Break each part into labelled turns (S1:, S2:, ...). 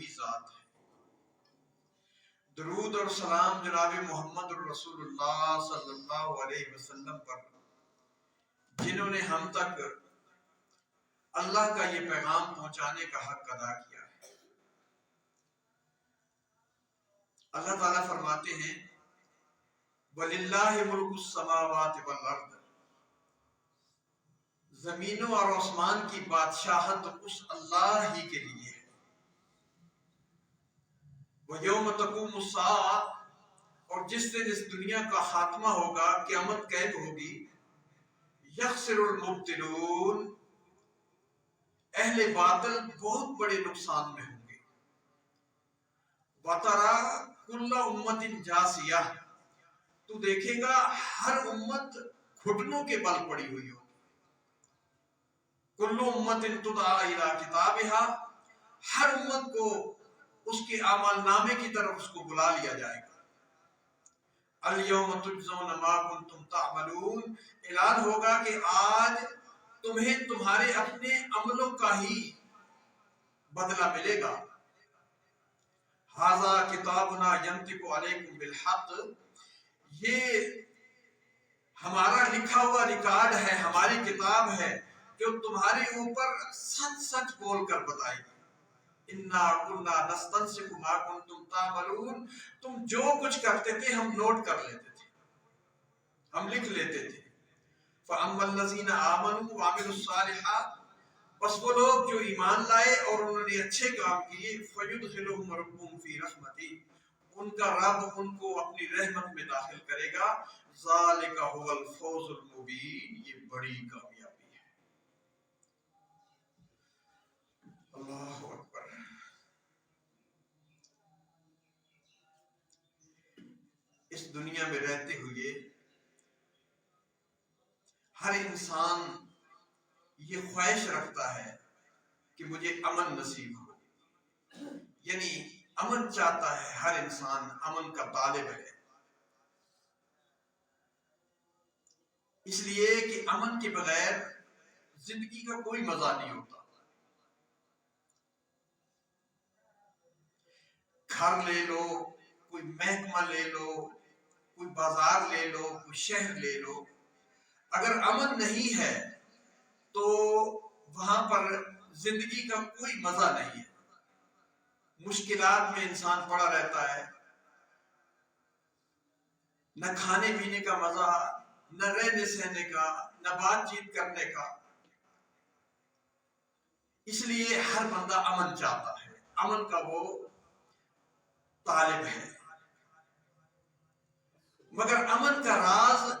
S1: وہی ذات ہے۔ درود اور سلام جناب محمد الرسول اللہ صلی اللہ علیہ وسلم پر، جنہوں نے ہم تک اللہ کا یہ پیغام پہنچانے کا حق ادا کیا ہے۔ اللہ تعالیٰ فرماتے ہیں وَلِلَّهِ مُلْكُ السَّمَاوَاتِ وَالْأَرْضِ، زمینوں اور آسمان کی بادشاہت اس اللہ ہی کے لیے ہے۔ وَيَوْمَ تَقُومُ السَّاعَةُ، اور جس دن اس دنیا کا خاتمہ ہوگا، قیامت قائم ہوگی، یخسر المبطلون، اہل باطل بہت بڑے نقصان میں ہوں گے۔ وَتَرَى كُلَّ أُمَّةٍ جَاثِيَةٍ، تو دیکھے گا ہر امت گھٹنوں کے بل پڑی ہوئی ہو۔ کل امت تدعی الی کتابہا، ہر امت کو اس کے اعمال نامے کی طرف اس کو بلا لیا جائے گا۔ الیوم تجزون ما کنتم تعملون، اعلان ہوگا کہ آج تمہیں تمہارے اپنے عملوں کا ہی بدلہ ملے گا۔ ھذا کتابنا ینطق علیکم بالحق، یہ ہمارا لکھا ہوا ریکارڈ ہے، ہماری کتاب ہے جو تمہارے اوپر سچ سچ بول کر بتائے گی۔ انا کنا نستنسخ ما کنتم تعملون، تم جو کچھ کرتے تھے ہم نوٹ کر لیتے تھے، ہم لکھ لیتے تھے۔ فاما الذین آمنوا وعملوا الصالحات، بس وہ لوگ جو ایمان لائے اور انہوں نے اچھے کام کیے، فیدخلہم ربہم فی رحمتہ، ان کا رب ان کو اپنی رحمت میں داخل کرے گا۔ ذالک ھو الفوز المبین، یہ بڑی کامیابی ہے۔ اللہ اکبر۔ اس دنیا میں رہتے ہوئے ہر انسان یہ خواہش رکھتا ہے کہ مجھے امن نصیب ہو، یعنی امن چاہتا ہے، ہر انسان امن کا طالب ہے، اس لیے کہ امن کے بغیر زندگی کا کوئی مزہ نہیں ہوتا۔ گھر لے لو، کوئی محکمہ لے لو، کوئی بازار لے لو، کوئی شہر لے لو، اگر امن نہیں ہے تو وہاں پر زندگی کا کوئی مزہ نہیں ہے۔ مشکلات میں انسان پڑا رہتا ہے، نہ کھانے پینے کا مزہ، نہ رہنے سہنے کا، نہ بات چیت کرنے کا۔ اس لیے ہر بندہ امن چاہتا ہے، امن کا وہ طالب ہے۔ مگر امن کا راز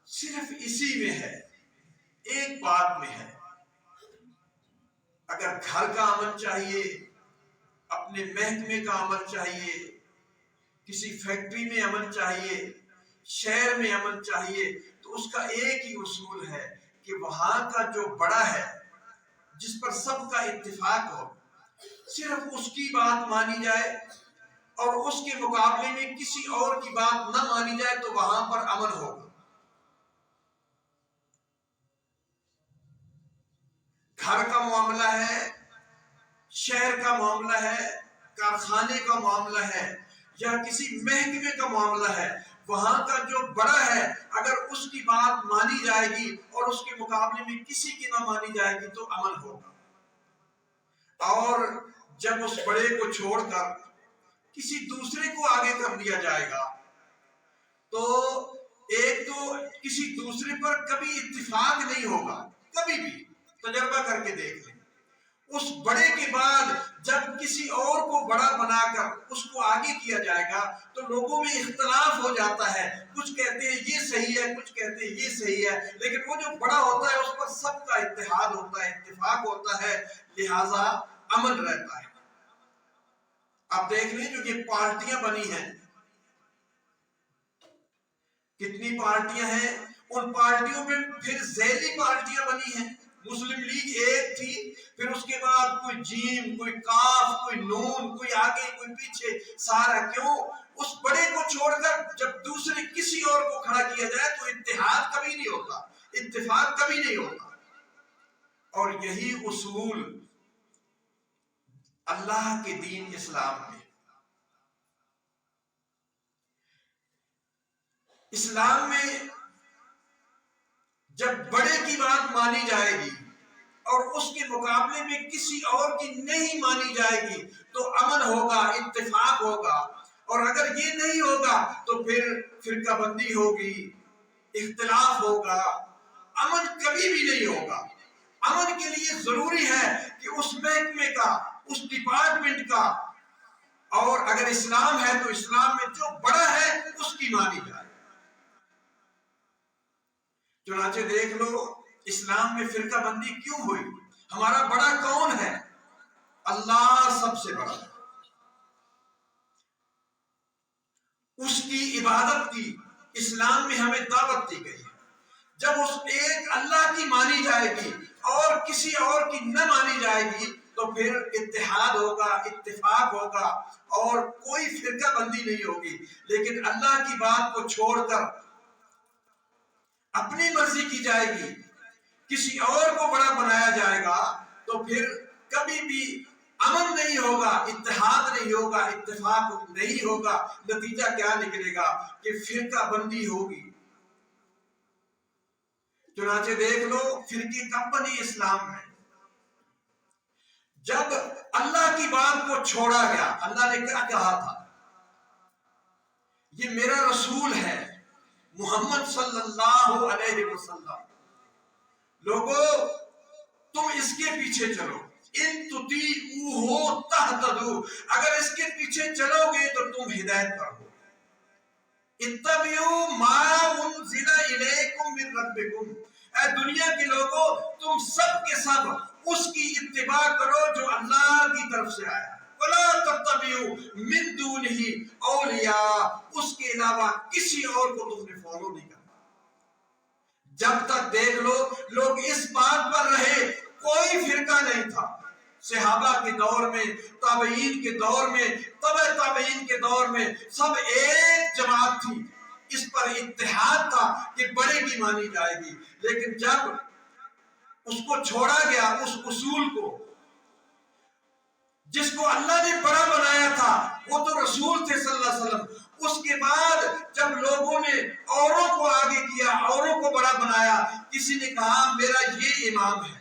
S1: صرف اسی میں ہے، ایک بات میں ہے۔ اگر گھر کا امن چاہیے، اپنے محکمے کا امن چاہیے، کسی فیکٹری میں امن چاہیے، شہر میں امن چاہیے، تو اس کا ایک ہی اصول ہے کہ وہاں کا جو بڑا ہے، جس پر سب کا اتفاق ہو، صرف اس کی بات مانی جائے اور اس کے مقابلے میں کسی اور کی بات نہ مانی جائے تو وہاں پر امن ہوگا۔ گھر کا معاملہ ہے، شہر کا معاملہ ہے، کارخانے کا معاملہ ہے، یا کسی محکمے کا معاملہ ہے، وہاں کا جو بڑا ہے اگر اس کی بات مانی جائے گی اور اس کے مقابلے میں کسی کی نہ مانی جائے گی تو امن ہوگا۔ اور جب اس بڑے کو چھوڑ کر کسی دوسرے کو آگے کر دیا جائے گا تو ایک تو کسی دوسرے پر کبھی اتفاق نہیں ہوگا، کبھی بھی تجربہ کر کے دیکھ لیں۔ اس بڑے کے بعد جب کسی اور کو بڑا بنا کر اس کو آگے کیا جائے گا تو لوگوں میں اختلاف ہو جاتا ہے، کچھ کہتے ہیں یہ صحیح ہے، کچھ کہتے ہیں یہ صحیح ہے، لیکن وہ جو بڑا ہوتا ہے اس پر سب کا اتحاد ہوتا ہے، اتفاق ہوتا ہے، لہذا امن رہتا ہے۔ آپ دیکھ لیں جو یہ پارٹیاں بنی ہیں، کتنی پارٹیاں ہیں، ان پارٹیوں میں پھر ذیلی پارٹیاں بنی ہیں۔ مسلم لیگ ایک تھی، پھر اس کے بعد کوئی جیم، کوئی کاف، کوئی نون، کوئی آگے کوئی پیچھے، سارا کیوں؟ اس بڑے کو چھوڑ کر جب دوسرے کسی اور کو کھڑا کیا جائے تو اتحاد کبھی نہیں ہوتا، اتفاق کبھی نہیں ہوتا۔ اور یہی اصول اللہ کے دین اسلام میں، اسلام میں جب بڑے کی بات مانی جائے گی اور اس کے مقابلے میں کسی اور کی نہیں مانی جائے گی تو امن ہوگا، اتفاق ہوگا، اور اگر یہ نہیں ہوگا تو پھر فرقہ بندی ہوگی، اختلاف ہوگا، امن کبھی بھی نہیں ہوگا۔ امن کے لیے ضروری ہے کہ اس محکمے کا، اس ڈپارٹمنٹ کا، اور اگر اسلام ہے تو اسلام میں جو بڑا ہے اس کی مانی جائے۔ چنانچہ دیکھ لو اسلام میں فرقہ بندی کیوں ہوئی؟ ہمارا بڑا کون ہے؟ اللہ سب سے بڑا ہے۔ اس کی عبادت کی اسلام میں ہمیں دعوت دی گئی ہے۔ جب اس ایک اللہ کی مانی جائے گی اور کسی اور کی نہ مانی جائے گی تو پھر اتحاد ہوگا، اتفاق ہوگا، اور کوئی فرقہ بندی نہیں ہوگی۔ لیکن اللہ کی بات کو چھوڑ کر اپنی مرضی کی جائے گی، کسی اور کو بڑا بنایا جائے گا تو پھر کبھی بھی امن نہیں ہوگا، اتحاد نہیں ہوگا، اتفاق نہیں ہوگا۔ نتیجہ کیا نکلے گا؟ کہ فرقہ بندی ہوگی۔ چنانچہ دیکھ لو فرقے کب بنی اسلام میں؟ جب اللہ کی بات کو چھوڑا گیا۔ اللہ نے کیا کہا تھا؟ یہ میرا رسول ہے محمد صلی اللہ علیہ وسلم، لوگو تم اس کے پیچھے چلو، ان تطیعوہ تہتدوا، اگر اس کے پیچھے چلو گے تو تم ہدایت پر ہو۔ اتبعوا ما انزل الیکم من ربکم، اے دنیا کے لوگوں تم سب کے سب اس کی اتباع کرو جو اللہ کی طرف سے آیا۔ وَلَا تَتَّبِعُوا مِن دُونِهِ أَوْلِيَاءَ، اس کے علاوہ کسی اور کو تم نے فالو نہیں کرنا۔ جب تک دیکھ لو لوگ اس بات پر رہے، کوئی فرقہ نہیں تھا۔ صحابہ کے دور میں، تابعین کے دور میں، تبع تابعین کے دور میں سب ایک جماعت تھی، اس پر اتحاد تھا کہ بڑے کی مانی جائے گی۔ لیکن جب اس کو چھوڑا گیا، اس اصول کو جس کو اللہ نے بڑا بنایا تھا، وہ تو رسول تھے صلی اللہ علیہ وسلم، اس کے بعد جب لوگوں نے اوروں کو آگے کیا، اوروں کو بڑا بنایا، کسی نے کہا میرا یہ امام ہے،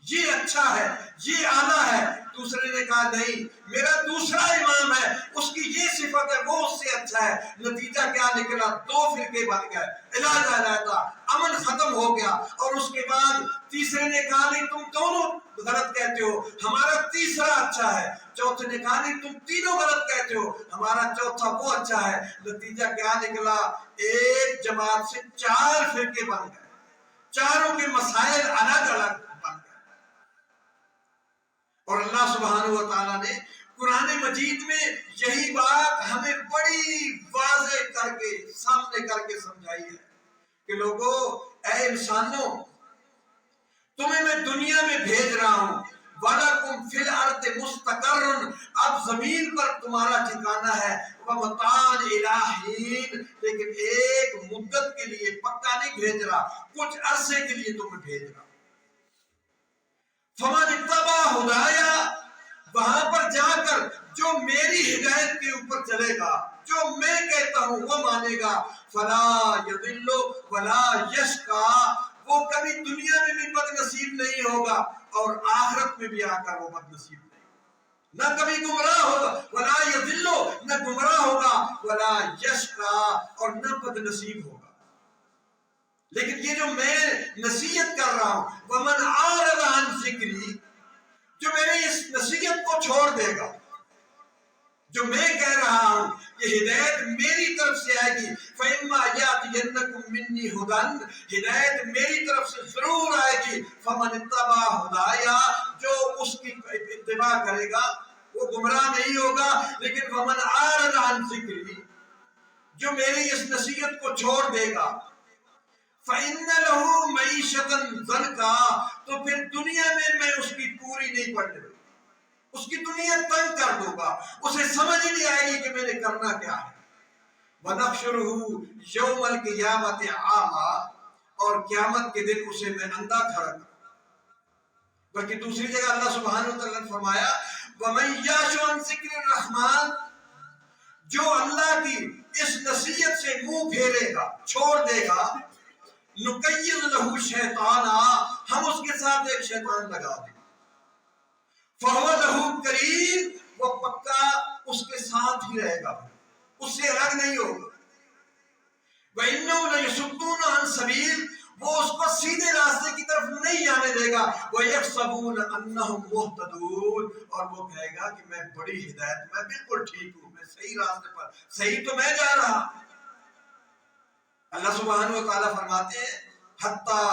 S1: یہ اچھا ہے، یہ اعلیٰ ہے، دوسرے نے کہا نہیں میرا دوسرا امام ہے، اس کی یہ صفت ہے، وہ اس سے اچھا ہے۔ نتیجہ کیا نکلا؟ دو فرقے بن گئے، علاج علیحدہ، امن ختم ہو گیا۔ اور اس کے بعد تیسرے نے کہا نہیں تم دونوں غلط کہتے ہو، ہمارا تیسرا اچھا ہے۔ چوتھے نے کہا نہیں تم تینوں غلط کہتے ہو، ہمارا چوتھا وہ اچھا ہے۔ نتیجہ کیا نکلا؟ ایک جماعت سے چار فرقے بن گئے، چاروں کے مسائل الگ الگ بن گئے۔ اور اللہ سبحانہ و تعالیٰ نے قرآن مجید میں یہی بات ہمیں بڑی واضح کر کے سامنے کر کے سمجھائی ہے کہ لوگو اے انسانوں، تمہیں میں دنیا میں بھیج رہا ہوں، وَلَكُمْ فِي الْأَرْضِ مُسْتَقَرٌ، اب زمین پر تمہارا ٹھکانہ ہے، وَمَتَاعٌ إِلَىٰ حِينٍ، لیکن ایک مدت کے لیے، پکا نہیں بھیج رہا، کچھ عرصے کے لیے تمہیں بھیج رہا۔ فَمَنِ اتَّبَعَ هُدَايَ، وہاں پر جا کر جو میری ہدایت کے اوپر چلے گا، جو میں کہتا ہوں وہ مانے گا، فَلَا يَضِلُّ وَلَا يَشْقَىٰ، وہ کبھی دنیا میں بھی بد نصیب نہیں ہوگا اور آخرت میں بھی آ کر وہ بد نصیب نہیں ہوگا، نہ کبھی گمراہ ہوگا، وَلَا يَضِلُّ، نہ گمراہ ہوگا، وَلَا يَشْقَىٰ، اور نہ بد نصیب ہوگا۔ لیکن یہ جو میں نصیحت کر رہا ہوں، وَمَنْ أَعْرَضَ عَنْ ذِكْرِي، جو میری اس نصیحت کو چھوڑ دے گا، جو میں کہہ رہا ہوں یہ ہدایت میری طرف سے آئے گی، فَإِمَّا يَأْتِيَنَّكُم مِّنِّي هُدًى، ہدایت میری طرف سے ضرور آئے گی، فَمَنِ اتَّبَعَ هُدَايَ، جو اس کی اتباع کرے گا وہ گمراہ نہیں ہوگا۔ لیکن وَمَنْ أَعْرَضَ عَنْ ذِكْرِي، جو میری اس نصیحت کو چھوڑ دے گا، فَإِنَّ لَهُ مَعِيشَةً ضَنْكًا، تو پھر دنیا میں اس کی پوری نہیں پڑنے دوں، اس کی دنیا تنگ کر دوں گا، اسے سمجھ ہی نہیں آئے گی کہ میں نے کرنا کیا ہے۔ وَنَحْشُرُهُ يَوْمَ الْقِيَامَةِ أَعْمَىٰ، اور قیامت کے دن اسے میں اندھا کھڑا کروں گا۔ بلکہ دوسری جگہ اللہ سبحانہ وتعالیٰ نے فرمایا وَمَن يَعْشُ عَن ذِكْرِ الرَّحْمَٰنِ، جو اللہ کی اس نصیحت سے منہ پھیرے گا، چھوڑ دے گا، نُقَيِّضْ لَهُ شَيْطَانًا، ہم اس کے ساتھ ایک شیطان لگا دیں، فَهُوَ لَهُ قَرِينٌ، وہ پکا اس کے ساتھ ہی رہے گا، اس سے الگ نہیں ہوگا، وَإِنَّهُ لَيَصُدُّونَ عَن سَبِيلٍ، وہ اس کو سیدھے راستے کی طرف نہیں آنے دے گا، وَيَحْسَبُونَ أَنَّهُمْ مُهْتَدُونَ، اور وہ کہے گا کہ میں بڑی ہدایت، میں بالکل ٹھیک ہوں، میں صحیح راستے پر، صحیح تو میں جا رہا۔ اللہ سبحانہ و تعالیٰ فرماتے ہیں حتیٰ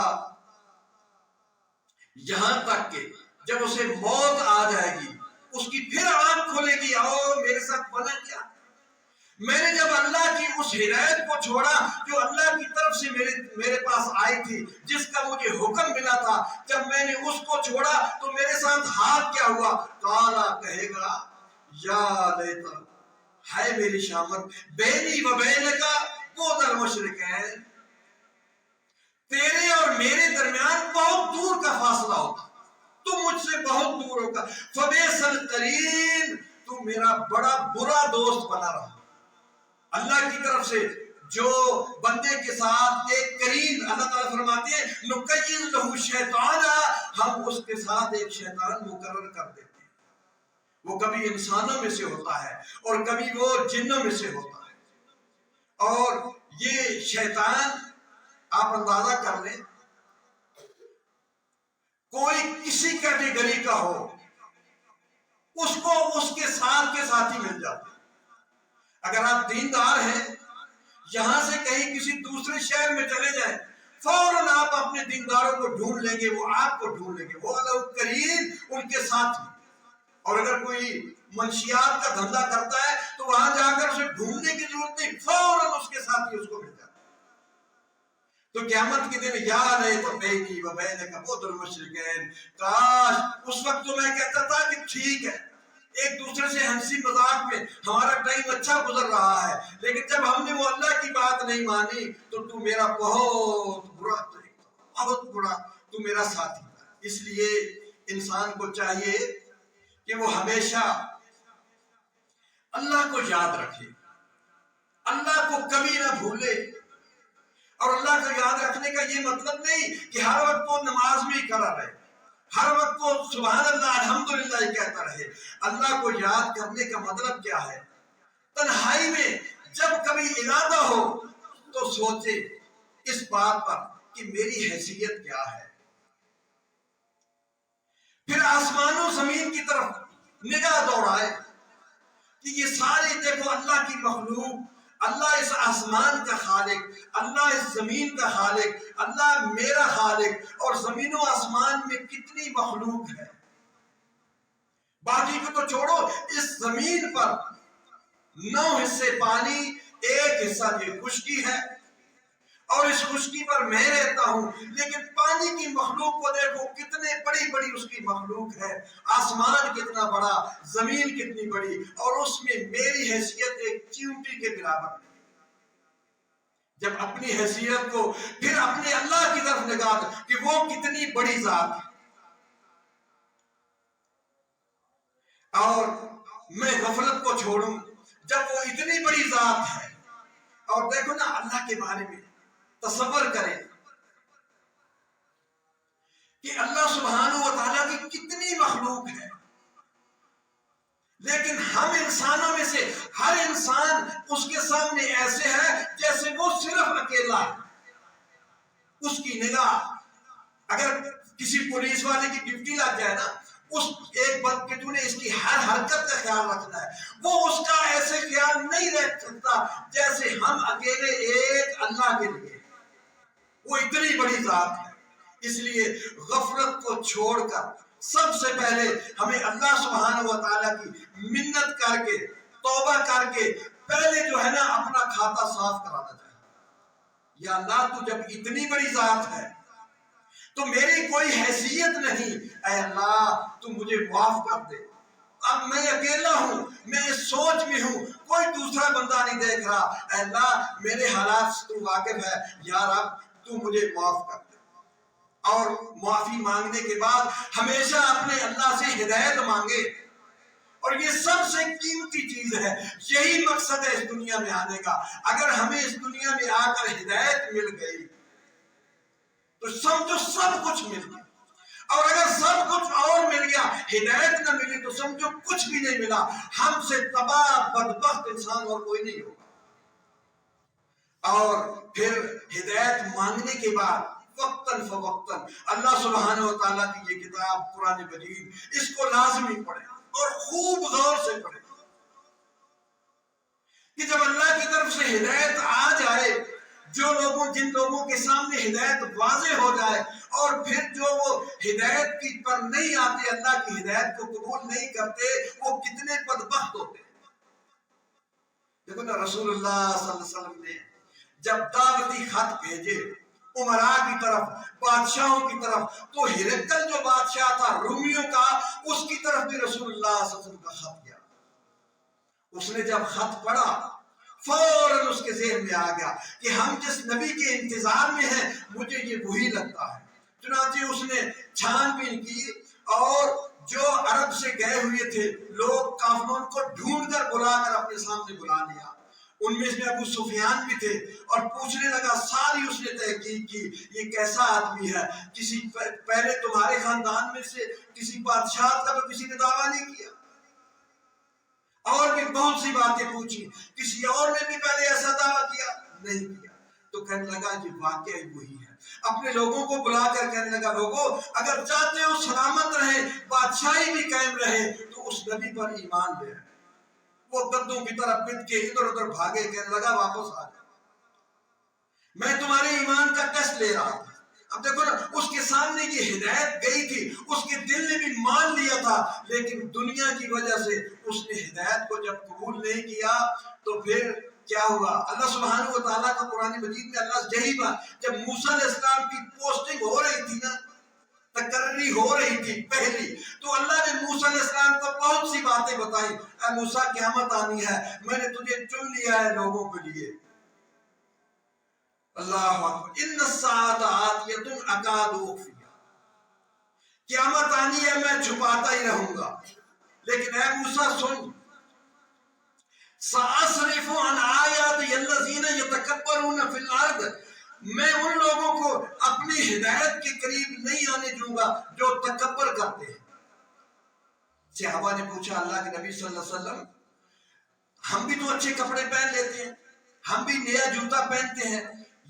S1: یہاں تک کہ جب اسے موت آ جائے گی، اس کی پھر آنکھ کھولے گی، آؤ میرے ساتھ بنا کیا، میں نے جب اللہ کی اس ہدایت کو چھوڑا جو اللہ کی طرف سے میرے پاس آئی تھی، جس کا مجھے حکم ملا تھا، جب میں نے اس کو چھوڑا تو میرے ساتھ حال کیا ہوا، کالا کہے گا یا لیتا، ہے میری شامت، بینی و بینکا بعد المشرقین، تیرے اور میرے درمیان بہت دور کا فاصلہ ہوگا، تو مجھ سے بہت دور ہوگا، فبئس القرین، تو میرا بڑا برا دوست بنا رہا۔ اللہ کی طرف سے جو بندے کے ساتھ ایک قرین، اللہ تعالیٰ فرماتے ہیں نُقَيِّضْ لَهُ شَيْطَانًا، ہم اس کے ساتھ ایک شیطان مقرر کر دیتے ہیں، وہ کبھی انسانوں میں سے ہوتا ہے اور کبھی وہ جنوں میں سے ہوتا ہے، اور یہ شیطان آپ اندازہ کر لیں، کوئی کسی کیٹیگری کا ہو، اس کو اس کے ساتھ کے ساتھ ہی مل جاتے ہیں۔ اگر آپ دیندار ہیں، یہاں سے کہیں کسی دوسرے شہر میں چلے جائیں، فوراً آپ اپنے دینداروں کو ڈھونڈ لیں گے، وہ آپ کو ڈھونڈ لیں گے، وہ اللہ کریم ان کے ساتھ ہی۔ اور اگر کوئی منشیات کا دھندا کرتا ہے تو وہاں جا کر اسے ڈھونڈنے کی ضرورت نہیں، فوراً اس کے ساتھ ہی اس کو مل جاتا ہے۔ تو قیامت کے دن یا لیت بینی و بینک بعد المشرقین، کاش اس وقت تو میں کہتا تھا کہ ٹھیک ہے، ایک دوسرے سے ہنسی مذاق میں ہمارا ٹائم اچھا گزر رہا ہے، لیکن جب ہم نے وہ اللہ کی بات نہیں مانی تو میرا بہت برا، بہت برا، تو میرا ساتھی تھا۔ اس لیے انسان کو چاہیے کہ وہ ہمیشہ اللہ کو یاد رکھے، اللہ کو کبھی نہ بھولے، اور اللہ کو یاد رکھنے کا یہ مطلب نہیں کہ ہر وقت وہ نماز میں ہی کھڑا رہے، ہر وقت وہ سبحان اللہ الحمدللہ ہی کہتا رہے۔ اللہ کو یاد کرنے کا مطلب کیا ہے؟ تنہائی میں جب کبھی ارادہ ہو تو سوچے اس بات پر کہ میری حیثیت کیا ہے، پھر آسمان و زمین کی طرف نگاہ دوڑائے کہ یہ سارے دیکھو اللہ کی مخلوق، اللہ اس آسمان کا خالق، اللہ اس زمین کا خالق، اللہ میرا خالق، اور زمین و آسمان میں کتنی مخلوق ہے۔ باقی کو تو چھوڑو، اس زمین پر 9 حصے پانی، 1 حصہ یہ خشکی ہے، اور اس خشکی پر میں رہتا ہوں، لیکن پانی کی مخلوق کو دیکھو کتنے بڑی بڑی اس کی مخلوق ہے، آسمان کتنا بڑا، زمین کتنی بڑی، اور اس میں میری حیثیت ایک چیونٹی کے برابر ہے۔ جب اپنی حیثیت کو پھر اپنے اللہ کی طرف نگاہ کہ وہ کتنی بڑی ذات ہے، اور میں غفلت کو چھوڑوں جب وہ اتنی بڑی ذات ہے۔ اور دیکھو نا اللہ کے بارے میں تصور کریں کہ اللہ سبحانہ و تعالیٰ کی کتنی مخلوق ہے، لیکن ہم انسانوں میں سے ہر انسان اس کے سامنے ایسے ہے جیسے وہ صرف اکیلا ہے۔ اس کی نگاہ، اگر کسی پولیس والے کی ڈیوٹی لگ جائے نا، اس ایک بات کہ تو نے اس کی ہر حرکت کا خیال رکھنا ہے، وہ اس کا ایسے خیال نہیں رکھ سکتا جیسے ہم اکیلے ایک اللہ کے لیے، وہ اتنی بڑی ذات ہے۔ اس لیے غفلت کو چھوڑ کر سب سے پہلے ہمیں اللہ سبحانہ و تعالیٰ کی منت کر کے، توبہ کر کے، پہلے جو ہے نا اپنا کھاتا صاف کرانا چاہیے۔ یا اللہ تو جب اتنی بڑی ذات ہے تو میری کوئی حیثیت نہیں، اے اللہ تو مجھے معاف کر دے، اب میں اکیلا ہوں، میں اس سوچ میں ہوں، کوئی دوسرا بندہ نہیں دیکھ رہا، اے اللہ میرے حالات سے تو واقف ہے، یا رب تو مجھے معاف کر دے۔ اور معافی مانگنے کے بعد ہمیشہ اپنے اللہ سے ہدایت مانگے، اور یہ سب سے قیمتی چیز ہے. یہی مقصد ہے اس دنیا میں آنے کا. اگر ہمیں اس دنیا میں آ کر ہدایت مل گئی تو سمجھو سب کچھ مل گیا. اور اگر سب کچھ اور مل گیا ہدایت نہ ملی تو سمجھو کچھ بھی نہیں ملا. ہم سے تباہ بدبخت انسان اور کوئی نہیں ہوگا. اور پھر ہدایت مانگنے کے بعد وقتاً فوقتاً اللہ سبحانہ و تعالیٰ کی یہ کتاب قرآن مجید اس کو لازمی پڑھیں اور خوب غور سے پڑھیں کہ جب اللہ کی طرف سے ہدایت آ جائے, جن لوگوں کے سامنے ہدایت واضح ہو جائے اور پھر جو وہ ہدایت کی پر نہیں آتے, اللہ کی ہدایت کو قبول نہیں کرتے, وہ کتنے بدبخت ہوتے ہیں. دیکھو نا رسول اللہ صلی اللہ علیہ وسلم نے جب دعوتی خط بھیجے امراء کی طرف, بادشاہوں کی طرف, تو ہرقل جو بادشاہ تھا رومیوں کا, اس کی طرف بھی رسول اللہ صلی اللہ علیہ وسلم کا خط گیا. اس نے جب خط پڑھا فوراً اس کے ذہن میں آ گیا کہ ہم جس نبی کے انتظار میں ہیں مجھے یہ وہی لگتا ہے. چنانچہ اس نے چھان بین کی اور جو عرب سے گئے ہوئے تھے لوگ کافروں کو ڈھونڈ کر بلا کر اپنے سامنے بلا لیا. ان میں سے ابو سفیان بھی تھے اور پوچھنے لگا. ساری اس نے تحقیق کی یہ کیسا آدمی ہے, کسی پہلے تمہارے خاندان میں سے کسی بادشاہ کا تو کسی نے دعویٰ نہیں کیا. اور بھی بہت سی باتیں پوچھی, کسی اور نے بھی پہلے ایسا دعویٰ کیا نہیں کیا. تو کہنے لگا یہ واقعی وہی ہے. اپنے لوگوں کو بلا کر کہنے لگا لوگوں اگر چاہتے ہو سلامت رہے, بادشاہی بھی قائم رہے تو اس نبی پر ایمان لے. وہ گدوں کی طرح پٹ کے ادھر ادھر بھاگے, کہنے لگا واپس آ جائے, میں تمہارے ایمان کا ٹیسٹ لے رہا تھا. اب دیکھو نا اس کے سامنے یہ ہدایت گئی تھی, اس کے دل نے بھی مان لیا تھا, لیکن دنیا کی وجہ سے اس نے ہدایت کو جب قبول نہیں کیا تو پھر کیا ہوا. اللہ سبحانہ و تعالیٰ کا قرآن مجید میں اللہ یہی بات, جب موسیٰ علیہ السلام کی پوسٹنگ ہو رہی تھی نا, تقرری ہو رہی تھی پہلی, تو اللہ نے موسیٰ علیہ السلام کو بہت سی باتیں بتائیں. اے موسیٰ قیامت آنی ہے, میں نے تجھے چن لیا ہے لوگوں کے لیے. اللہ اکبر. ان الساعۃ آتیۃ اکاد اخفیہا, قیامت آنی ہے میں چھپاتا ہی رہوں گا. لیکن اے موسیٰ سن, سأصرف عن آیاتی الذین یتکبرون فی الارض, میں ان لوگوں کو اپنی ہدایت کے قریب نہیں آنے دوں گا جو تکبر کرتے ہیں. صحابہ نے پوچھا اللہ کے نبی صلی اللہ علیہ وسلم ہم بھی تو اچھے کپڑے پہن لیتے ہیں, ہم بھی نیا جوتا پہنتے ہیں,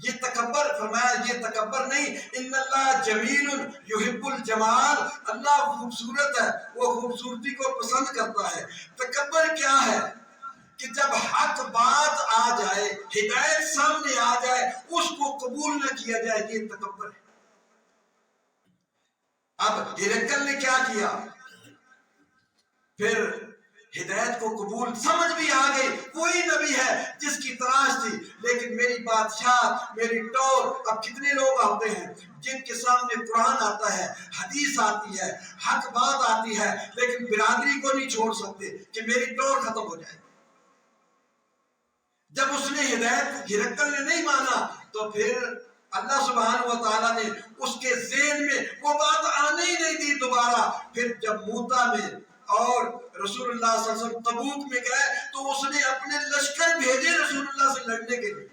S1: یہ تکبر؟ فرمایا یہ تکبر نہیں, ان اللہ جمیل یحب الجمال, اللہ خوبصورت ہے, وہ خوبصورتی کو پسند کرتا ہے. تکبر کیا ہے کہ جب حق بات آ جائے, ہدایت سامنے آ جائے, اس کو قبول نہ کیا جائے, یہ تکبر ہے. اب ہرقل نے کیا کیا, پھر ہدایت کو قبول سمجھ بھی آ گئی, کوئی نبی ہے جس کی تلاش تھی, لیکن میری بادشاہ میری ٹور. اب کتنے لوگ ہوتے ہیں جن کے سامنے قرآن آتا ہے, حدیث آتی ہے, حق بات آتی ہے, لیکن برادری کو نہیں چھوڑ سکتے کہ میری ٹور ختم ہو جائے. جب اس نے ہدایت ہرقل نے نہیں مانا تو پھر اللہ سبحانہ و تعالیٰ نے اس کے ذہن میں وہ بات آنے ہی نہیں دی دوبارہ. پھر جب موتا میں اور رسول اللہ صلی اللہ علیہ وسلم تبوک میں گئے تو اس نے اپنے لشکر بھیجے رسول اللہ سے لڑنے کے لیے,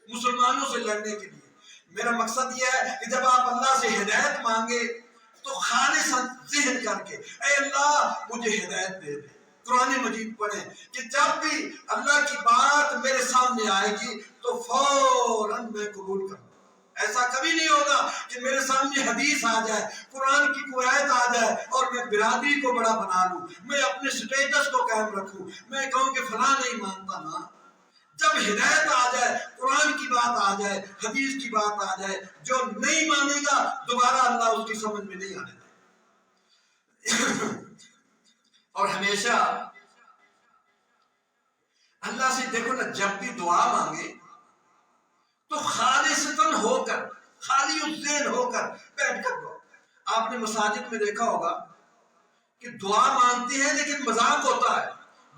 S1: مسلمانوں سے لڑنے کے لیے. میرا مقصد یہ ہے کہ جب آپ اللہ سے ہدایت مانگے تو خالص ذہن کر کے اے اللہ مجھے ہدایت دے دے. قرآن مجید پڑھیں کہ جب بھی اللہ کی بات میرے سامنے آئے گی تو فوراً میں قبول کروں. ایسا کبھی نہیں ہوگا کہ میرے سامنے حدیث آ جائے, قرآن کی کوئی آیت آ جائے اور میں برادری کو بڑا بنا لوں, میں اپنے سٹیٹس کو قائم رکھوں, میں کہوں کہ فلاں نہیں مانتا نا. جب ہدایت آ جائے, قرآن کی بات آ جائے, حدیث کی بات آ جائے, جو نہیں مانے گا دوبارہ اللہ اس کی سمجھ میں نہیں آنے دے. اور ہمیشہ اللہ سے دیکھو نا, جب بھی دعا مانگے تو خالصتاً ہو کر, خالی الذہن ہو کر بیٹھ کر دعا. آپ نے مساجد میں دیکھا ہوگا کہ دعا مانگتے ہیں لیکن مذاق ہوتا ہے.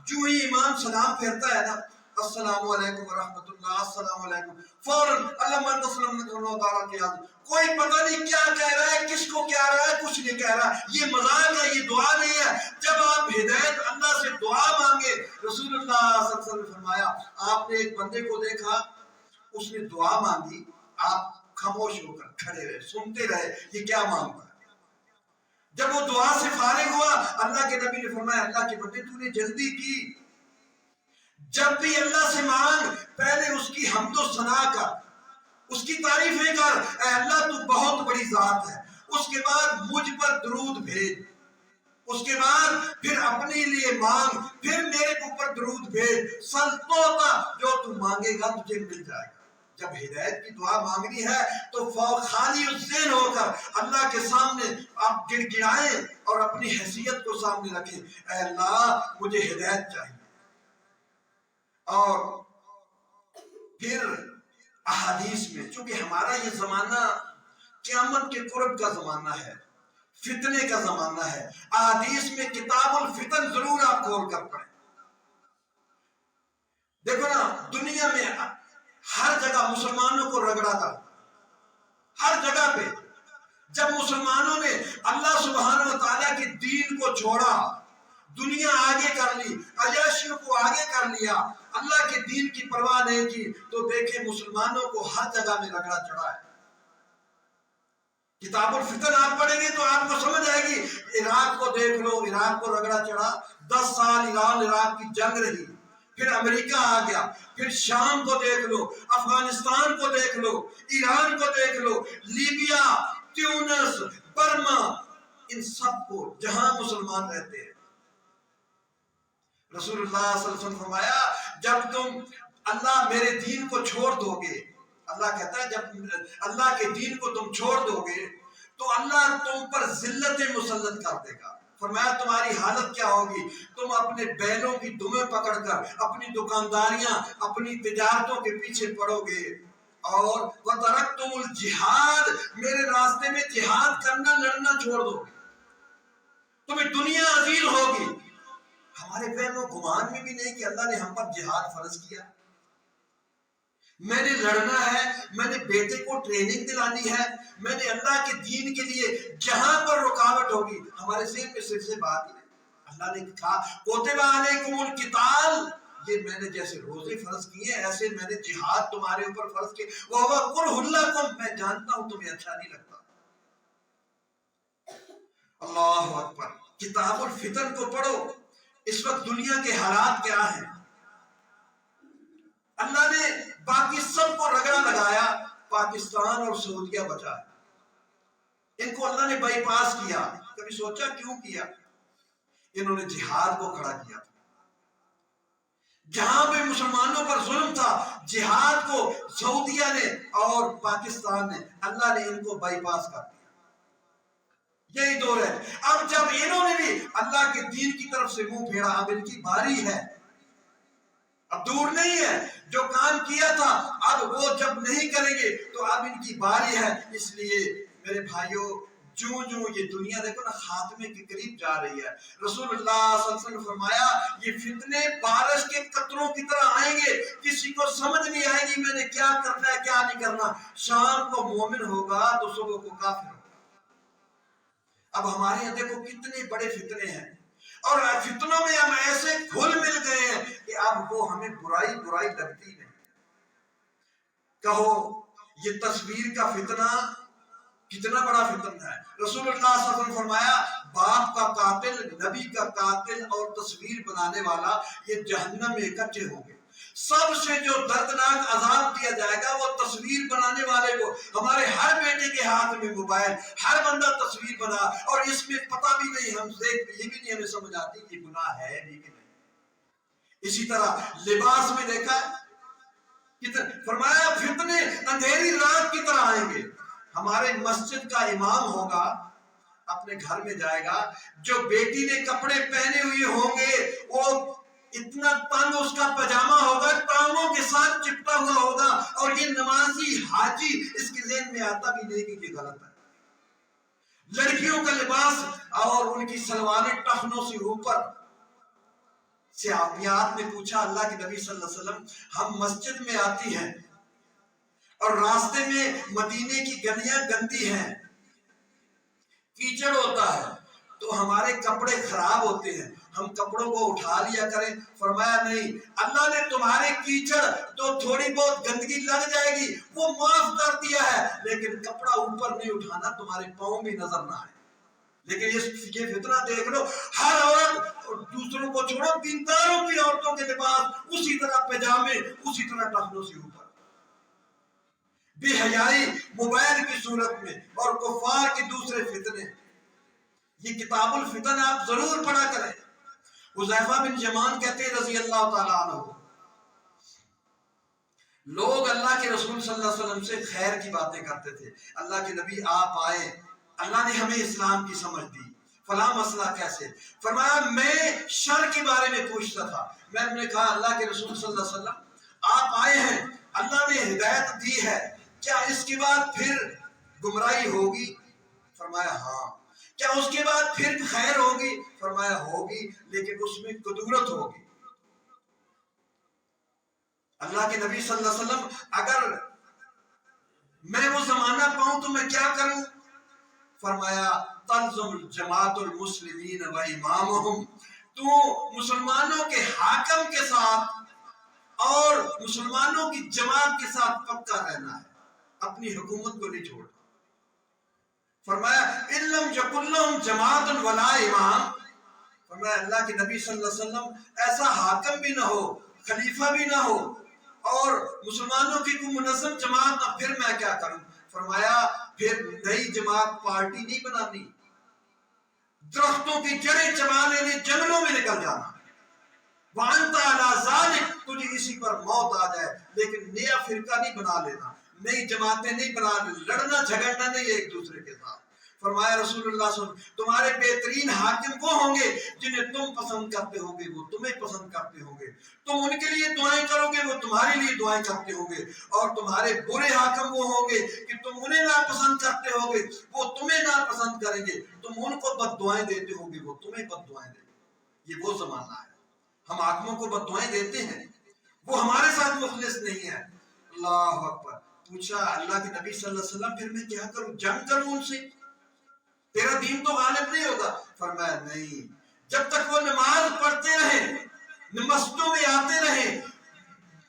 S1: جو ہی امام سلام پھیرتا ہے نا, السلام علیکم ورحمۃ اللہ, السلام علیکم, فوراً اللہ من تسلم تعالیٰ کی یاد. کوئی پتہ نہیں کیا کہہ رہا ہے, کس کو کہہ رہا ہے, کچھ نہیں کہہ رہا. یہ مذاق ہے, یہ دعا نہیں ہے. جب آپ ہدایت اللہ سے رسول اللہ صلی اللہ علیہ وسلم نے فرمایا آپ نے ایک بندے کو دیکھا اس نے دعا مانگی آپ خاموش ہو کر کھڑے رہے سنتے رہے یہ کیا مانگتا ہے. جب وہ دعا سے فارغ ہوا اللہ کے نبی نے فرمایا اللہ کے بندے تو نے جلدی کی. جب بھی اللہ سے مانگ پہلے اس کی حمد و ثنا کر اس کی تعریفیں کر اے اللہ تو بہت بڑی ذات ہے. اس کے بعد مجھ پر درود بھیج اس کے بعد پھر اپنے لیے مانگ پھر میرے اوپر درود بھیج سلطوتا جو تو مانگے گا تجھے مل جائے گا. جب ہدایت کی دعا مانگنی ہے تو خالی الذہن ہو کر اللہ کے سامنے آپ گڑ گڑائیں اور اپنی حیثیت کو سامنے رکھیں اے اللہ مجھے ہدایت چاہیے. اور پھر احادیث میں چونکہ ہمارا یہ زمانہ قیامت کے قرب کا زمانہ ہے فتنے کا زمانہ ہے احادیث میں کتاب الفتن ضرور آپ کھول کر پڑھیں. دیکھو نا دنیا میں ہر جگہ مسلمانوں کو رگڑا تھا ہر جگہ پہ. جب مسلمانوں نے اللہ سبحانہ و تعالیٰ کے دین کو چھوڑا دنیا آگے کر لی عیاشیوں کو آگے کر لیا اللہ کے دین کی پرواہ نہیں کی تو دیکھیں مسلمانوں کو ہر جگہ میں رگڑا چڑھا ہے. کتاب الفتن آپ پڑھیں گے تو آپ کو سمجھ آئے گی. عراق کو دیکھ لو عراق کو رگڑا چڑھا 10 سال ایران عراق کی جنگ رہی پھر امریکہ آ گیا پھر شام کو دیکھ لو افغانستان کو دیکھ لو ایران کو دیکھ لو لیبیا تیونس برما ان سب کو جہاں مسلمان رہتے ہیں. رسول اللہ صلی اللہ علیہ وسلم فرمایا جب تم اللہ میرے دین کو چھوڑ دو گے اللہ کہتا ہے جب اللہ کے دین کو تم چھوڑ دو گے تو اللہ تم پر ذلت مسلط کر دے گا. فرمایا تمہاری حالت کیا ہوگی تم اپنے بیلوں کی دمیں پکڑ کر اپنی دکانداریاں اپنی تجارتوں کے پیچھے پڑو گے اور وَتَرَكْتُمُ الْجِهَادَ میرے راستے میں جہاد کرنا لڑنا چھوڑ دو گے تمہیں دنیا عزیز ہوگی. ہمارے فہم و گمان میں بھی نہیں کہ اللہ نے ہم پر جہاد فرض کیا. میں نے لڑنا ہے میں نے بیٹے کو ٹریننگ دلانی ہے میں نے اللہ کے دین کے لیے جہاں پر رکاوٹ ہوگی ہمارے ذہن میں صرف سے بات ہی نہیں. اللہ نے کہا کوتب علیکم القتال یہ میں نے جیسے روزے فرض کیے ایسے میں نے جہاد تمہارے اوپر فرض کیے وَهُوَ كُرْهٌ لَكُمْ میں جانتا ہوں تمہیں اچھا نہیں لگتا. اللہ اکبر. کتاب الفتن کو پڑھو اس وقت دنیا کے حالات کیا ہیں. اللہ نے باقی سب کو رگڑا لگایا پاکستان اور سعودیہ بچا ان کو اللہ نے بائی پاس کیا. کبھی سوچا کیوں کیا؟ انہوں نے جہاد کو کھڑا کیا. جہاں پہ مسلمانوں پر ظلم تھا جہاد کو سعودیہ نے اور پاکستان نے اللہ نے ان کو بائی پاس کر دیا. یہی دور ہے. اب جب انہوں نے بھی اللہ کے دین کی طرف سے منہ پھیرا اب ان کی باری ہے. اب دور نہیں ہے جو کام کیا تھا اب وہ جب نہیں کریں گے تو اب ان کی باری ہے. اس لیے میرے بھائیوں جو یہ دنیا دیکھو نا خاتمے کے قریب جا رہی ہے. رسول اللہ صلی اللہ علیہ وسلم نے فرمایا یہ فتنے بارش کے قطروں کی طرح آئیں گے کسی کو سمجھ نہیں آئے گی میں نے کیا کرنا ہے کیا نہیں کرنا. شام کو مومن ہوگا تو صبح کو کافر ہوگا. اب ہمارے یہاں دیکھو کتنے بڑے فتنے ہیں اور فتنوں میں ہم ایسے گھل مل گئے ہیں کہ اب وہ ہمیں برائی لگتی نہیں. کہو یہ تصویر کا فتنہ کتنا بڑا فتنہ ہے. رسول اللہ صلی اللہ علیہ وسلم فرمایا باپ کا قاتل نبی کا قاتل اور تصویر بنانے والا یہ جہنم میں اکٹھے ہوں گے. سب سے جو دردناک عذاب دیا جائے گا وہ تصویر بنانے والے کو. ہمارے ہر بیٹے کے ہاتھ میں موبائل ہر بندہ تصویر بنا اور اس میں پتہ بھی نہیں ہم دیکھ یہ بھی نہیں ہمیں سمجھ آتی کہ گناہ ہے بھی کہ نہیں. اسی طرح لباس میں دیکھا فرمایا فتنے اندھیری رات کی طرح آئیں گے. ہمارے مسجد کا امام ہوگا اپنے گھر میں جائے گا جو بیٹی نے کپڑے پہنے ہوئے ہوں گے وہ اتنا تنگ اس کا پجامہ ہوگا ٹانگوں کے ساتھ چپٹا ہوا ہوگا اور یہ نمازی حاجی اس کے ذہن میں آتا بھی نہیں کہ یہ غلط ہے. لڑکیوں کا لباس اور ان کی سلواریں ٹخنوں سے اوپر. صحابیات نے پوچھا اللہ کے نبی صلی اللہ علیہ وسلم ہم مسجد میں آتی ہیں اور راستے میں مدینے کی گلیاں گندی ہیں کیچڑ ہوتا ہے تو ہمارے کپڑے خراب ہوتے ہیں ہم کپڑوں کو اٹھا لیا کریں؟ فرمایا نہیں، اللہ نے تمہارے کیچڑ تو تھوڑی بہت گندگی لگ جائے گی وہ معاف کر دیا ہے، لیکن کپڑا اوپر نہیں اٹھانا، تمہارے پاؤں بھی نظر نہ آئے۔ لیکن یہ فتنہ دیکھ لو، ہر عورت دوسروں کو چھوڑو، دینداروں کی عورتوں کے لباس اسی طرح پیجامے، اسی طرح ٹخنوں سے اوپر، بے حیائی موبائل کی صورت میں، اور کفار کے دوسرے فتنے۔ یہ کتاب الفتن آپ ضرور پڑھا کریں۔ حذیفہ بن یمان کہتے ہیں رضی اللہ تعالیٰ عنہ، لوگ اللہ کے رسول صلی اللہ علیہ وسلم سے خیر کی باتیں کرتے تھے، اللہ کے نبی آپ آئے، اللہ نے ہمیں اسلام کی سمجھ دی، فلاں مسئلہ کیسے؟ فرمایا میں شر کے بارے میں پوچھتا تھا، میں نے کہا اللہ کے رسول صلی اللہ علیہ وسلم آپ آئے ہیں، اللہ نے ہدایت دی ہے، کیا اس کے بعد پھر گمراہی ہوگی؟ فرمایا ہاں۔ کیا اس کے بعد پھر خیر ہوگی؟ فرمایا ہوگی، لیکن اس میں قدورت ہوگی۔ اللہ کے نبی صلی اللہ علیہ وسلم اگر میں وہ زمانہ پاؤں تو میں کیا کروں؟ فرمایا تلزم جماعت المسلمین و امامہم، تو مسلمانوں کے حاکم کے ساتھ اور مسلمانوں کی جماعت کے ساتھ پکا رہنا ہے، اپنی حکومت کو نہیں چھوڑنا۔ فرمایا علم یکن لہم جماعت ولا امام، فرمایا اللہ کے نبی صلی اللہ علیہ وسلم ایسا حاکم بھی نہ ہو، خلیفہ بھی نہ ہو، اور مسلمانوں کی کوئی منظم جماعت نہ، پھر میں کیا کروں؟ فرمایا پھر نئی جماعت پارٹی نہیں بنانی، درختوں کی جڑیں چبا لینے، جنگلوں میں نکل جانا، وَأَنْتَ عَلَىٰ ذَلِكَ، تجھے اسی پر موت آ جائے، لیکن نیا فرقہ نہیں بنا لینا، نئی جماعتیں نہیں بنا لینا، لڑنا جھگڑنا نہیں ایک دوسرے کے ساتھ۔ فرمایا رسول اللہ صلی اللہ علیہ وسلم تمہارے بہترین حاکم وہ ہوں گے جنہیں تم پسند کرتے ہوگے، وہ تمہیں پسند کرتے ہوں گے، تم ان کے لیے دعائیں کرو گے، وہ تمہارے لیے دعائیں کرتے ہوں گے، اور تمہارے برے حاکم وہ ہوں گے کہ تم انہیں ناپسند کرتے ہوگے، وہ تمہیں ناپسند کریں گے، تم ان کو بد دعائیں دیتے ہوگے، وہ تمہیں بد دعائیں دیں گے۔ یہ وہ زمانہ ہے، ہم حاکموں کو بد دعائیں دیتے ہیں، وہ ہمارے ساتھ مخلص نہیں ہے۔ اللہ اکبر۔ پوچھا اللہ کے نبی صلی اللہ علیہ وسلم پھر میں کیا کروں؟ جنگ کروں ان سے؟ تیرا دین تو غالب نہیں ہوگا۔ فرمایا نہیں، جب تک وہ نماز پڑھتے رہیں، مسجدوں میں آتے رہیں،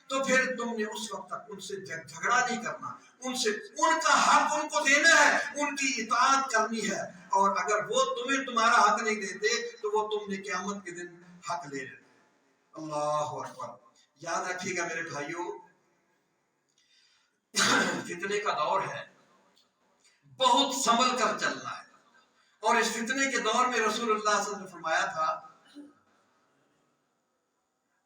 S1: تو پھر تم نے اس وقت تک ان سے جھگڑا نہیں کرنا، ان سے ان کا حق ان کو دینا ہے، ان کی اطاعت کرنی ہے، اور اگر وہ تمہیں تمہارا حق نہیں دیتے تو وہ تم نے قیامت کے دن حق لے لینا۔ اللہ اکبر۔ یاد رکھیے گا میرے بھائیوں، فتنے کا دور ہے، بہت سنبھل کر چلنا ہے، اور اس فتنے کے دور میں رسول اللہ صلی اللہ علیہ وسلم نے فرمایا تھا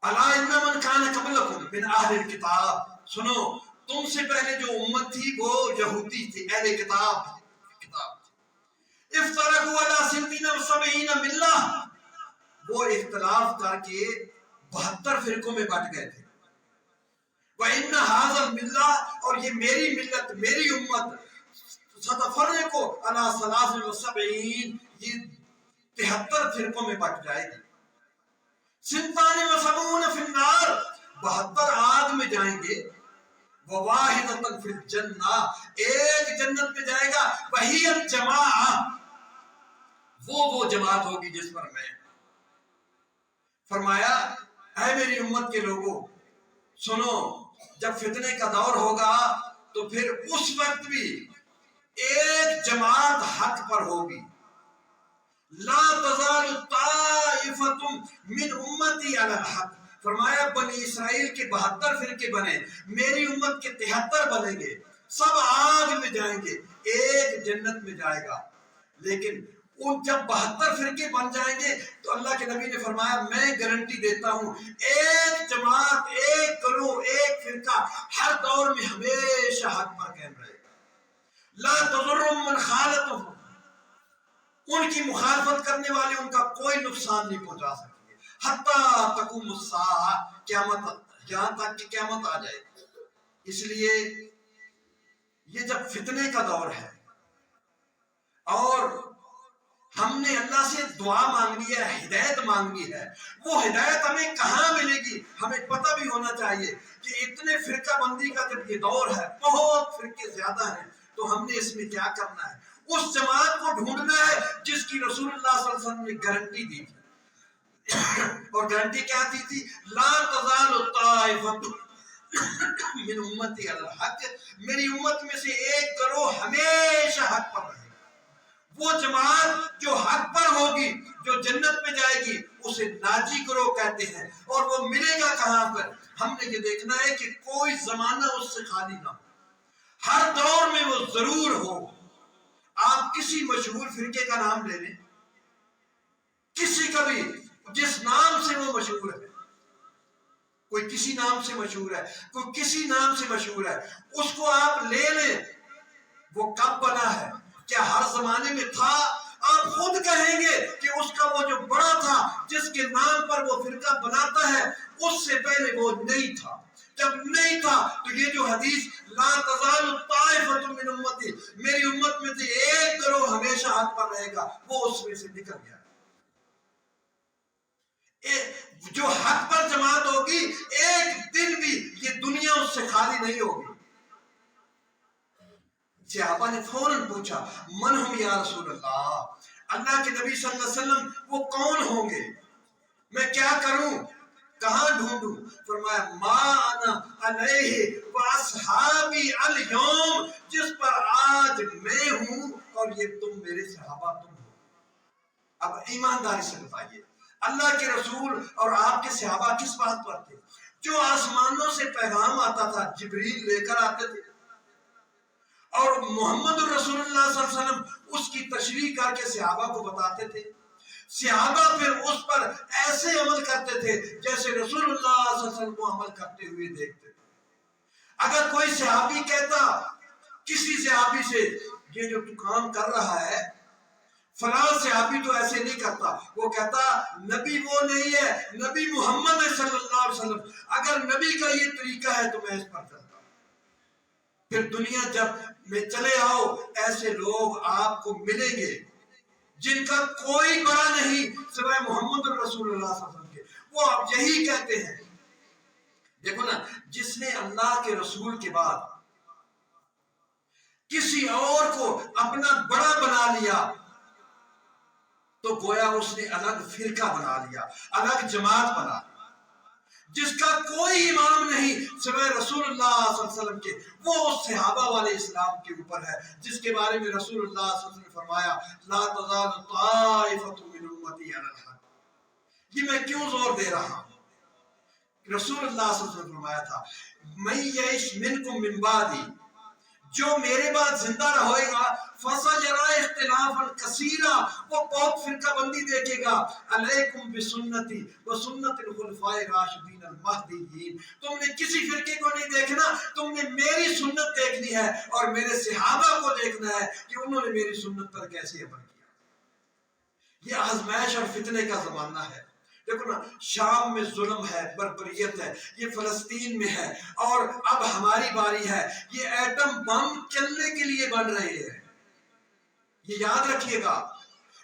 S1: الا ان من کان قبلکم من اہل الکتاب، سنو تم سے پہلے جو امت تھی وہ یہودی تھی، اہل کتاب تھی، افترقوا علی ستین و سبعین ملہ، وہ اختلاف کر کے 72 فرقوں میں بٹ گئے تھے، وَإِنَّ هَذَا الْمِلَّةَ، اور یہ میری ملت، میری امت، سَتَفَرِّقُ عَلَىٰ ثَلَاثٍ وَسَبْعِينَ، یہ 73 فرقوں میں بٹ جائے گی، سِنْتَانِ وَسَبْعُونَ فِي النَّارِ، 72 آگ میں جائیں گے، وَوَاحِدَةً فِي الْجَنَّةِ، ایک جنت میں جائے گا، وَهِيَ الْجَمَاعَةُ، وہ جماعت ہوگی جس پر میں۔ فرمایا اے میری امت کے لوگوں سنو، جب فتنے کا دور ہوگا تو پھر اس وقت بھی ایک جماعت حق پر ہوگی، لا تزال طائفۃ من امتی علی الحق، فرمایا بنی اسرائیل کے 72 فرقے بنے، میری امت کے 73 بنیں گے، سب آگ میں جائیں گے، ایک جنت میں جائے گا، لیکن ان جب 72 فرقے بن جائیں گے تو اللہ کے نبی نے فرمایا میں گارنٹی دیتا ہوں ایک جماعت، ایک گروہ، ایک فرقہ ہر دور میں ہمیشہ حق پر قائم رہے گا، لا تضرهم من خالطهم، ان کی مخالفت کرنے والے ان کا کوئی نقصان نہیں پہنچا سکیں گے، حتی تقوم الساعہ، قیامت، یہاں تک کہ قیامت آ جائے گی۔ اس لیے یہ جب فتنے کا دور ہے اور ہم نے اللہ سے دعا مانگنی ہے، ہدایت مانگنی ہے، وہ ہدایت ہمیں کہاں ملے گی؟ ہمیں پتہ بھی ہونا چاہیے کہ اتنے فرقہ بندی کا جب یہ دور ہے، بہت فرقے زیادہ ہیں، تو ہم نے اس میں کیا کرنا ہے؟ اس جماعت کو ڈھونڈنا ہے جس کی رسول اللہ صلی اللہ علیہ وسلم نے گارنٹی دی تھی، اور گارنٹی کیا دی تھی؟ لا تزال طائفۃ من امتی علی الحق، میری امت میں سے ایک گروہ ہمیشہ حق پر رہے گا۔ وہ جماعت جو حق پر ہوگی، جو جنت میں جائے گی، اسے ناجی گروہ کہتے ہیں۔ اور وہ ملے گا کہاں پر؟ ہم نے یہ دیکھنا ہے کہ کوئی زمانہ اس سے خالی نہ ہو، ہر دور میں وہ ضرور ہو۔ آپ کسی مشہور فرقے کا نام لے لیں، کسی کا بھی، جس نام سے وہ مشہور ہے، کوئی کسی نام سے مشہور ہے، کوئی کسی نام سے مشہور ہے، اس کو آپ لے لیں، وہ کب بنا ہے؟ کیا ہر زمانے میں تھا؟ آپ خود کہیں گے کہ اس کا وہ جو بڑا تھا، جس کے نام پر وہ فرقہ بناتا ہے، اس سے پہلے وہ نہیں تھا۔ جب نہیں تھا تو یہ جو حدیث لا تزال طائفۃ من امتی، میری امت میں سے ایک گروہ ہمیشہ حق پر رہے گا، وہ اس میں سے نکل گیا۔ جو حق پر جماعت ہوگی، ایک دن بھی یہ دنیا اس سے خالی نہیں ہوگی۔ صحابہ نے فوراً پوچھا من ہم یا رسول اللہ، اللہ کے نبی صلی اللہ علیہ وسلم وہ کون ہوں گے؟ میں کیا کروں، کہاں ڈھونڈوں؟ فرمایا ما انا علیہ واصحابی اليوم، جس پر آج میں ہوں اور یہ تم میرے صحابہ تم ہو۔ اب ایمانداری سے بتائیے، اللہ کے رسول اور آپ کے صحابہ کس بات پر تھے؟ جو آسمانوں سے پیغام آتا تھا جبریل لے کر آتے تھے، اور محمد الرسول اللہ صلی اللہ علیہ وسلم اس کی تشریح کر کے صحابہ کو بتاتے تھے۔ صحابہ پھر اس پر ایسے عمل کرتے تھے جیسے رسول اللہ صلی اللہ علیہ وسلم کو عمل کرتے ہوئے دیکھتے تھے۔ اگر کوئی صحابی کہتا کسی صحابی سے یہ جو تو کام کر رہا ہے، فلاں صحابی تو ایسے نہیں کرتا، وہ کہتا نبی وہ نہیں ہے، نبی محمد صلی اللہ علیہ وسلم، اگر نبی کا یہ طریقہ ہے تو میں اس پر چلتا ہوں۔ پھر دنیا جب میں چلے آؤ، ایسے لوگ آپ کو ملیں گے جن کا کوئی بڑا نہیں سوائے محمد الرسول اللہ صلی اللہ علیہ وسلم کے، وہ اب یہی کہتے ہیں۔ دیکھو نا، جس نے اللہ کے رسول کے بعد کسی اور کو اپنا بڑا بنا لیا تو گویا اس نے الگ فرقہ بنا لیا، الگ جماعت بنا لیا۔ جس کا کوئی امام نہیں سوائے رسول اللہ صلی اللہ علیہ وسلم کے، وہ اس صحابہ والے اسلام کے اوپر ہے جس کے بارے میں رسول اللہ صلی اللہ علیہ وسلم نے فرمایا لا تزال طائفۃ من امتی علی الحق۔ یہ میں کیوں زور دے رہا ہوں؟ رسول اللہ صلی اللہ علیہ وسلم نے فرمایا تھا من یعش منکم من بعدی، جو میرے بعد زندہ رہے گا فَسَيَرَىٰ اخْتِلَافًا كَثِيرًا، وہ بہت فرقہ بندی دیکھے گا۔ علیکم بسنتی وسنت الخلفاء الراشدین المہدیین، تم نے کسی فرقے کو نہیں دیکھنا، تم نے میری سنت دیکھنی ہے اور میرے صحابہ کو دیکھنا ہے کہ انہوں نے میری سنت پر کیسے عمل کیا۔ یہ آزمائش اور فتنے کا زمانہ ہے۔ دیکھو نا، شام میں ظلم ہے، بربریت ہے، یہ فلسطین میں ہے، اور اب ہماری باری ہے۔ یہ ایٹم بم چلنے کے لیے بن رہے ہیں، یہ یاد رکھیے گا۔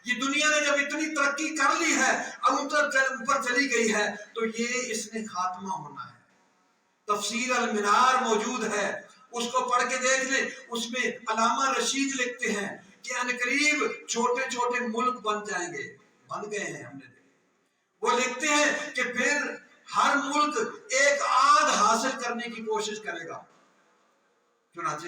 S1: یہ دنیا نے جب اتنی ترقی کر لی ہے، اب اوپر چلی گئی ہے، تو یہ اس نے خاتمہ ہونا ہے۔ تفسیر المنار موجود ہے، اس کو پڑھ کے دیکھ لیں، اس میں علامہ رشید لکھتے ہیں کہ عنقریب چھوٹے چھوٹے ملک بن جائیں گے، بن گئے ہیں، ہم نے دیکھا۔ وہ لکھتے ہیں کہ پھر ہر ملک ایک آدھ حاصل کرنے کی کوشش کرے گا، چنانچہ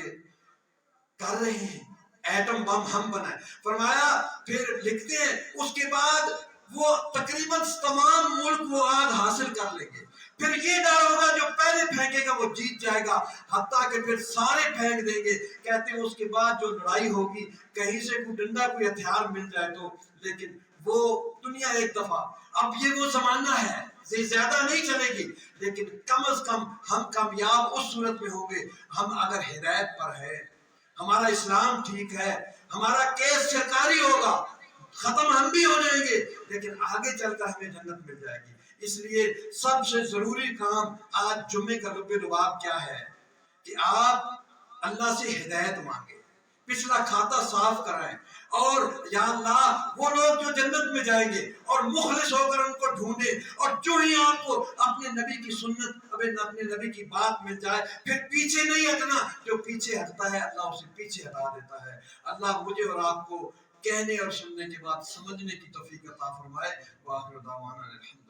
S1: کر رہے ہیں۔ ایٹم بم ہم بنائے، فرمایا پھر لکھتے ہیں اس کے بعد وہ تقریباً تمام ملک وہ آدھ حاصل کر لیں گے۔ پھر یہ ڈر ہوگا جو پہلے پھینکے گا وہ جیت جائے گا، حتیٰ کہ پھر سارے پھینک دیں گے۔ کہتے ہیں اس کے بعد جو لڑائی ہوگی، کہیں سے کوئی ڈنڈا کوئی ہتھیار مل جائے تو، لیکن وہ دنیا ایک دفعہ، اب یہ وہ زمانہ ہے، زیادہ نہیں چلے گی، لیکن کم از کم ہم کامیاب اس صورت میں ہوں گے ہم اگر ہدایت پر ہے، ہمارا اسلام ٹھیک ہے، ہمارا کیس سرکاری ہوگا، ختم ہم بھی ہو جائیں گے، لیکن آگے چل کر ہمیں جنت مل جائے گی۔ اس لیے سب سے ضروری کام آج جمعے کا لب لباب کیا ہے کہ آپ اللہ سے ہدایت مانگیں، پچھلا کھاتا صاف کرائیں، اور یا اللہ وہ لوگ جو جنت میں جائیں گے اور مخلص ہو کر ان کو ڈھونڈیں، اور جو ہی آپ کو اپنے نبی کی سنت، اپنے نبی کی بات مل جائے، پھر پیچھے نہیں ہٹنا۔ جو پیچھے ہٹتا ہے اللہ اسے پیچھے ہٹا دیتا ہے۔ اللہ مجھے اور آپ کو کہنے اور سننے کے بعد سمجھنے کی توفیق عطا فرمائے۔ وآخر دعوانا الحمد